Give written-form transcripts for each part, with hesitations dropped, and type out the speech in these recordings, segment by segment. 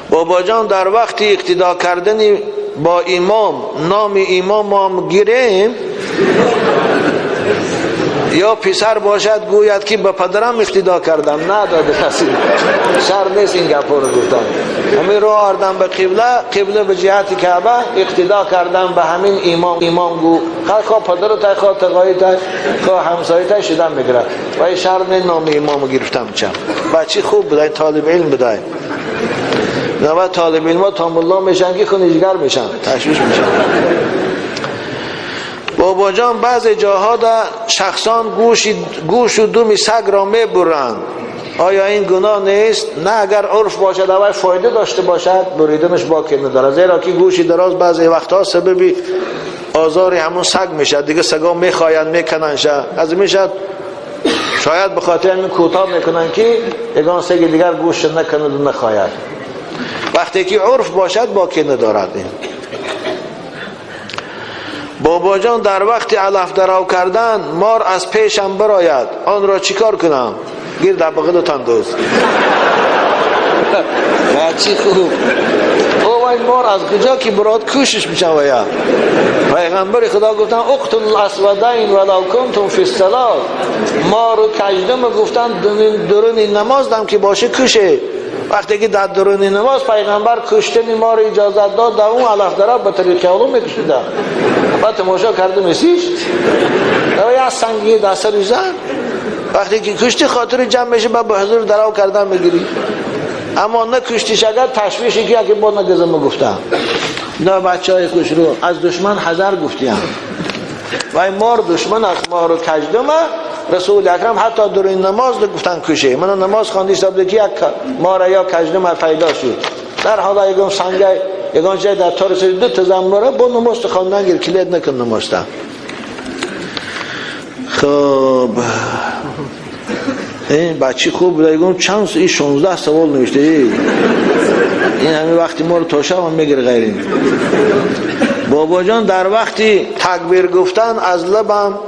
بابا جان در وقت اقتدا کردن با امام نام امام هم گیریم یا پسر باشد گوید که به پدرم اقتدا کردم، نداده کسی شر نیست این گپ رو گفتن. همین رو آردم به قبله به جهت کعبه اقتدا کردم به همین امام گو خواه پدر تای خواه تقایی تای خواه همسایی تای شدم میگره و شر نه نام امام گرفتم. چم بچی خوب بدای طالب علم بدای نوه طالب علم ها تامالله میشن که خونیجگر میشن تشویش میشن. بابا جان بعض جاها در شخصان گوش و دوم سگ را میبرند، آیا این گناه نیست؟ نه، اگر عرف باشد اول فایده داشته باشد بریدنش باکی نداره، زیرا که گوشی دراز بعضی وقتها سبب آزار همون سگ میشه، دیگه سگا میخواین میکنن شه از میشد شاید به خاطر همین کوتاه میکنن که یگان سگ دیگر گوش نکند و نخواید. وقتی که عرف باشد باکی ندارد. این بابا جان در وقت علف درو کردن مار از پیشم براید، آن را چیکار کنم؟ گیر در بغلتان دوست چی خوب او این مار از کجا که براد کوشش میشن ویا. پیغمبر خدا گفتن اقتل الاسودین ولو کنتم فی الصلاه، مار و کژدم گفتن درون نماز دم که باشه کشه. وقتی که در درون نماز پیغمبر کشتن مار اجازت داد، در اون علف درو به طریق علوم میکشیده و تماشا کرده میسیش و یا سنگی دست ریزن. وقتی که کشتی خاطر جمع میشه به حضور درو کردن بگیری، اما نه کشتیش اگر تشویشی که با نگزم گفتم نه بچه های خوش رو از دشمن حذر گفتیم و این مار دشمن از مار و کژدم. رسول اکرم حتی در این نماز گفتن کشه. من نماز خواندی سبده که یک مار یا کژدم پیدا شد در حالا یکم سنگه یگان جای در تار سری دو تا زنباره با نماز خواندن گیر کلید نکن نمازتا. خب این بچی خوب بوده، یکم چند این 16 سوال نوشته این همه وقتی ما رو تاشا هم میگیر غیرین. بابا جان در وقتی تکبیر گفتن از لبم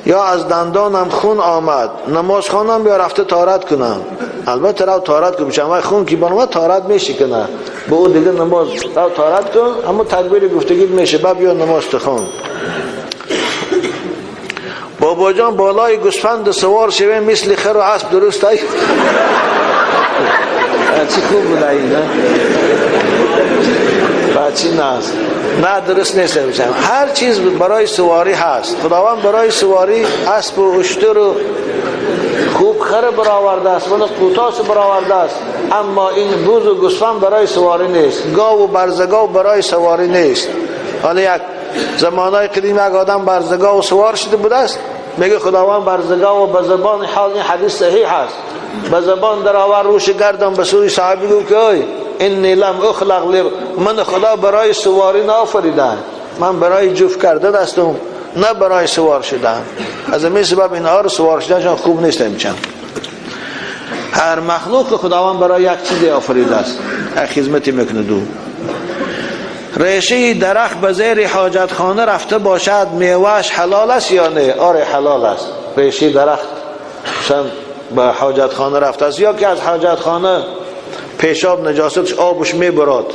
یا از دندانم خون آمد، نماز خوانم یا رفته طهارت کنم؟ البته رو طهارت کنم، چون خون که بنواد طهارت میشه کنه با او دیگه نماز رو طهارت کن، اما تکبیر گفتگی میشه بعد بیا نماز تخون. بابا جان بالای گوسفند سوار شویم مثل خر و اسب درست ای؟ چی خوب بوده این نه؟ بچی نه درست نیست میشم. هر چیز برای سواری هست. خداوند برای سواری اسب و اشتر و خوب خر برآورده است و قوتاس برآورده است، اما این بوز و گوسفند برای سواری نیست. گاو و برزگاو برای سواری نیست. حالا یک زمانهای قدیم یک آدم برزگاو سوار شده بوده است، میگه خداوند برزگاو به زبان حال این حدیث صحیح است، به زبان در آور روش گردم به سوی صحابی گفت که ای انی لم اخلق من خدا برای سواری نآفریدم، من برای جفت کرده دستم نه برای سوار شدن. از همین سبب اینها رو سوار شدنشان خوب نیست. میچن هر مخلوق خداوند برای یک چیزی آفریده است، یک خدمتی میکنه. دو ریشه درخت به زیر حاجت خانه رفته باشد میوهش حلال است یا نه؟ آره حلال است. ریشه درخت به حاجت خانه رفته است یا که از حاجت خانه پیشاب نجاستش آبش میبراد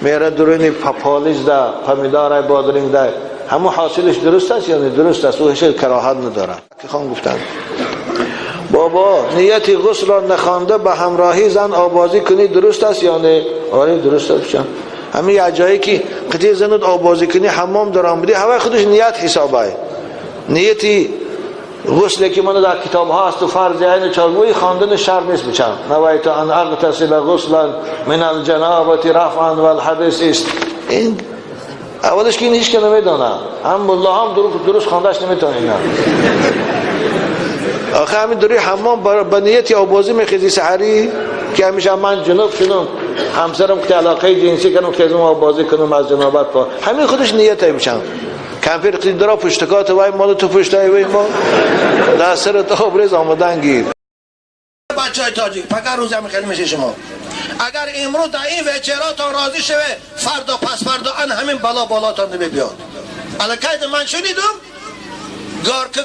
میره درونی پالیش ده پمیدار بادرینگ ده، همه حاصلش درست است یا نه؟ درست است. او هیچ کراهت نداره. که خان گفتن بابا نیتی غسل را نخوانده به همراهی زن آبازی کنی درست است یا نه؟ آره درست است. همین یه جایی که قطعی زنود آبازی کنی حمام درام بدی هوا خودش نیت حسابه. نیتی غسلی که من در کتاب ها است و فرض عین چالگوی خواندن شرط نیست. بچم نوایت ان اغتسل غسلا من الجنابه رفعا والحدث است. این اولش که این هیچ که نمیدونه، هم الله هم درست خواندش نمیتونه. اینا آخه همین دوری حمام به نیت آبازی میخیزی سحری که همیشه من جنوب شدم همسرم که علاقه جنسی کنم که ازم آبازی کنم از جنابت پا، همین خودش نیته میشم. کمپیر قید درا پشتکات وای مال تو پشتای وای ما در سر تا بریز آمدن گیر. بچه های تاجیک پکر روز هم خیلی میشه شما اگر امروز در این وچراتان راضی شوه فردا پس فردا ان همین بالاتان نمیبیاد. الکاید من شنیدم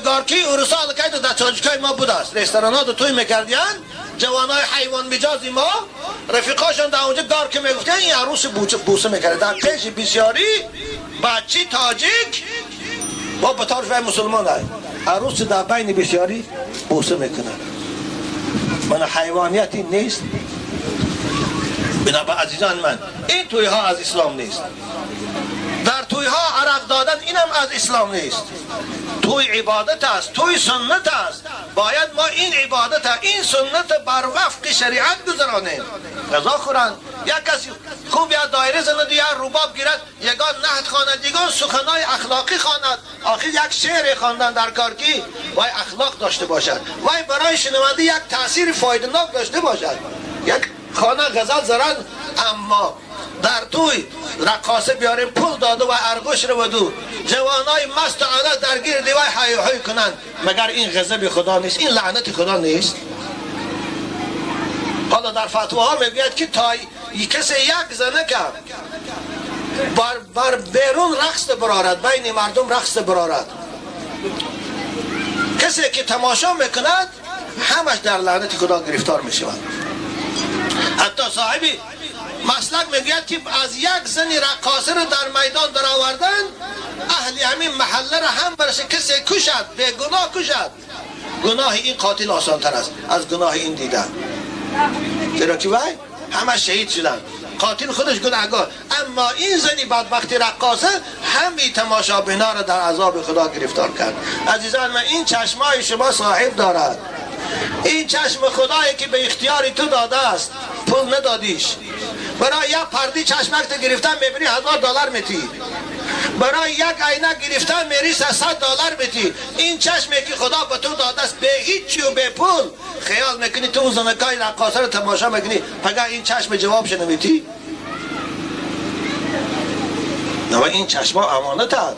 گارکی ارسا الکاید در تاجیکای ما بود است. رستوران ها دو توی میکردین جوانای حیوان مجازی ما رفیقاشان در اونجا دار که میگفتن این عروس بوسه میکرده در پیش بسیاری بچی تاجیک با بطارش و مسلمان های عروس در بین بسیاری بوسه میکنه. من حیوانیتی نیست. بنابراین عزیزان من این توی ها از اسلام نیست. در توی ها عرق دادن اینم از اسلام نیست. توی عبادت است، توی سنت است. باید ما این عبادت این سنت بر وفق شریعت گذرانیم. غذا خورن یک کسی خوب یا دایره زند یا رباب گیرد یگان نهت خواند یگان سخنای اخلاقی خواند. آخر یک شعر خواندن در کار کی وای اخلاق داشته باشد وای برای شنونده یک تاثیر فایده‌ناک داشته باشد. یک خانه غزل زرن اما در توی رقاصه بیاریم پول داده و ارگوش رو بدو جوانای مست عادت در گیر دیوای حیوحی کنن. مگر این غضب خدا نیست؟ این لعنت خدا نیست؟ حالا در فتواها میگوید که تا کسی یک زنه که بر بیرون رقص برارد بین مردم رقص برارد کسی که تماشا میکند همش در لعنت خدا گرفتار میشود. حتی صاحبی مسلک میگوید که از یک زنی رقاصه رو در میدان در آوردن اهل همین محله رو هم برش کسی کشد به گناه کشد. گناه این قاتل آسان تر است از گناه این دیدن. چرا که وای همه شهید شدن قاتل خودش گناهگار. اما این زنی بدبخت رقاصه همین تماشا بینا رو در عذاب خدا گرفتار کرد. عزیزان من این چشمای شما صاحب دارد. این چشم خدایی که به اختیار تو داده است پول ندادیش. برای یک پردی چشمک تو گرفتن میبینی $1000 میتی. برای یک عینک گرفتن میری $300 میتی. این چشمی که خدا به تو داده است به هیچی و به پول خیال میکنی تو زنکای رقاصه رو تماشا میکنی پگه این چشم جواب شنویتی؟ نه این چشم امانت هست.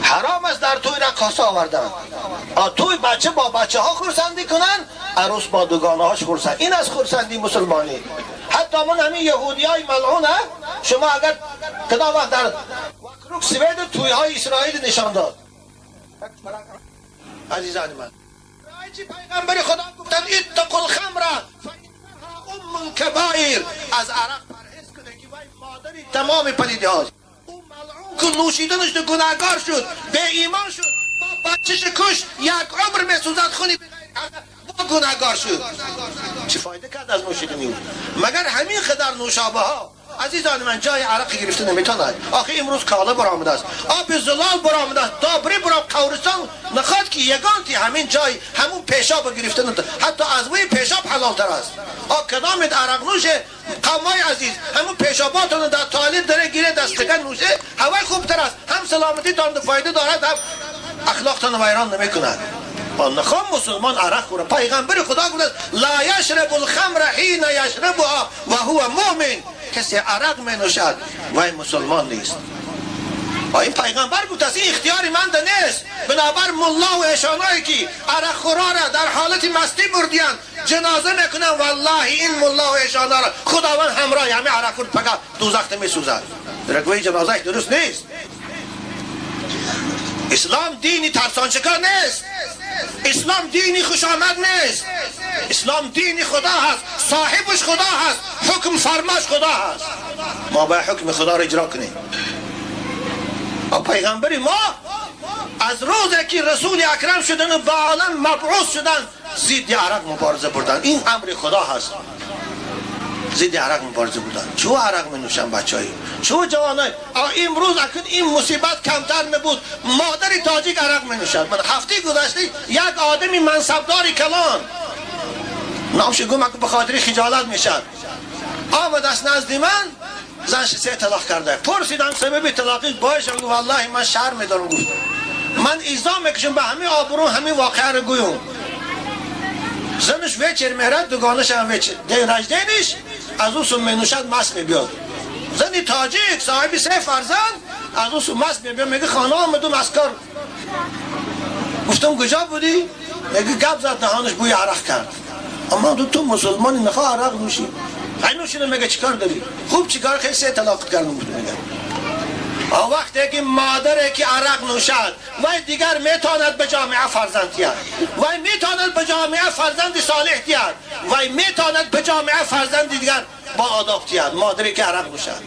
حرام است در توی رقاصه آوردن. توی بچه با بچه ها خورسندی کنن عروس با دوگانه هاش خورسند. این از خورسندی مسلمانی. حتی من همین یهودی های ملعونه شما اگر کدا وقت در وکروک سوید توی های اسرائیل نشان داد. عزیزان من رایچی پیغمبر خدا گفتن اتقوا الخمر فإنها ام کبائر. از عرق پرهیز کنه که وای مادری تمام پلیده هاست. که نوشیدنش تو گناهگار شد به ایمان شد با بچهش کش یک عمر میسوزد خونی با گناهگار شد. چه فایده کرد از نوشیدنی؟ مگر همین قدر نوشابه ها عزیزان من جای عرق گرفته نمیتوند. آخه امروز کالا برآمده است آب زلال برآمده است دابری برآمد قورستان نخواد که یگانتی همین جای همون پیشاب گرفته نمیتوند. حتی از وی پیشاب حلال تر است. کدام عرق نوش قومای عزیز همون پیشاباتون در توالت داره گیره دستگاه نوشه هوا خوبتر است. هم سلامتی تان فایده دارد هم اخلاقتان ویران نمیکند. نخوام مسلمان عرق خوره. پیغمبر خدا گفت لا یشرب الخمر حین یشربها و هو مؤمن. کسی عرق می نوشد وای مسلمان نیست. این پیغمبر گفت است این اختیاری من ده نیست. بنابر ملا و اشانایی که عرق خورا را در حالت مستی بردیان جنازه میکنن والله این ملا و اشانا را خداوند همراه همه عرق خورد فقط دوزخ می سوزد. درکوی جنازه درست نیست. اسلام دینی ترسان شکار نیست. اسلام دینی خوشامد نیست. اسلام دینی خدا هست. صاحبش خدا هست. حکم فرماش خدا هست. ما باید حکم خدا را اجرا کنیم. پیغمبری ما از روزی که رسول اکرم شدن و به عالم مبعوث شدن ضد عرق مبارزه بردن. این امر خدا هست. ضد عرق مبارزه بودن. چو عرق می نوشن بچه‌ای چو جوانای امروز اکنون این مصیبت کمتر می بود. مادری تاجیک عرق می نوشد. من هفته گذشته یک آدمی منصبداری کلان نامش گم که به خاطر خجالت میشد آمد از نزد من زنش 3 طلاق کرده. پرسیدم سبب طلاقش باشه گفت والله من شرم دارم. گفت من ایزا میکشم به همه آبرو همه واقعه رو گویم. زنش ویچر میرد دوگانش هم ویچر رجدینش از او سو منوشد مست میبیاد. زنی تاجیک صاحبی 3 فرزند از او سو مست میبیاد. میگه خانه آمدم از کار. گفتم کجا بودی؟ میگه گپ زد دهانش بوی عرق کرد. اما تو مسلمانی نخواه عرق نوشی. این نوشیدم میگه چیکار داری؟ خوب چیکار خیلی 3 طلاق کردم. بود میگه وقتی که مادری که عرق نوشد وی دیگر میتواند به جامعه فرزند تیاد، وی میتواند به جامعه فرزند صالح تیاد، وی میتواند به جامعه فرزند دیگر با آداب تیاد. مادری که عرق نوشد